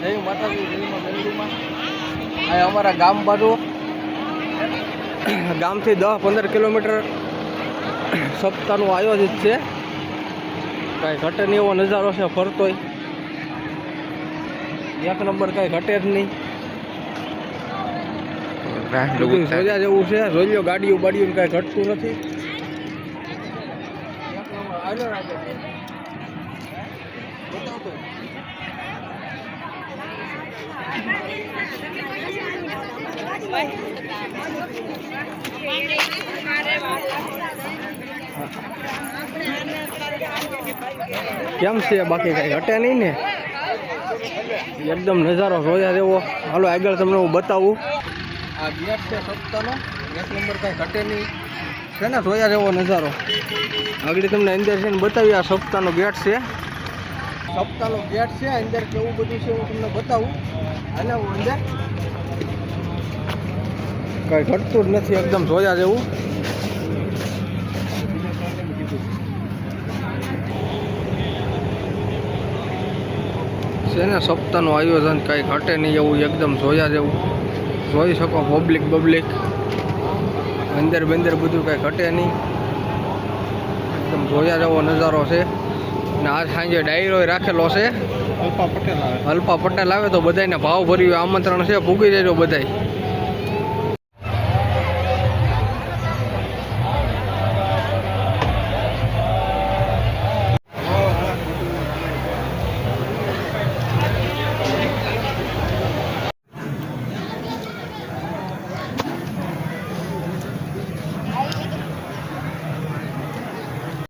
જય માતાજી, જય માં મંદિરમાં. આ અમારા ગામ બાજુ ગામથી 10-15 કિલોમીટર સપ્તાહનું આયોજિત છે. કાંઈ ઘટે નહીં એવો નજારો છે. ફરતોય એક નંબર, કાંઈ ઘટે જ નહીં. સોજા જેવું છે. જોઈ લો, ગાડીઓ બાડીઓ કાંઈ ઘટતું નથી. કેમ છે? બાકી કઈ ઘટે નહીં ને? એકદમ નજારો જોયા જેવો. હાલો આગળ તમને હું બતાવું. આ ગેટ છે સપ્તાહનો, એક નંબર, કાંઈ ઘટે નહીં છે ને. જોયા જેવો નજારો. આગળ તમને અંદર છે ને બતાવી. આ સપ્તાહનો ગેટ છે. સપ્તાહનો ગેટ છે. અંદર કેવું બધું છે હું તમને બતાવું. અને હું અંદર કાંઈ ઘટતું જ નથી. એકદમ જોયા જેવું છે ને. સપ્તાહનું આયોજન કાંઈ ઘટે નહીં એવું, એકદમ જોયા જેવું. જોઈ શકો પબ્લિક અંદર બંદર બધું કાંઈ ઘટે નહીં. એકદમ જોયા જેવો નજારો છે. ને આજ સાંજે ડાયરો રાખેલો છે. અલ્પા પટેલ આવે તો બધાને ભાવ ભર્યું આમંત્રણ છે. ભૂગી જાય બધાય.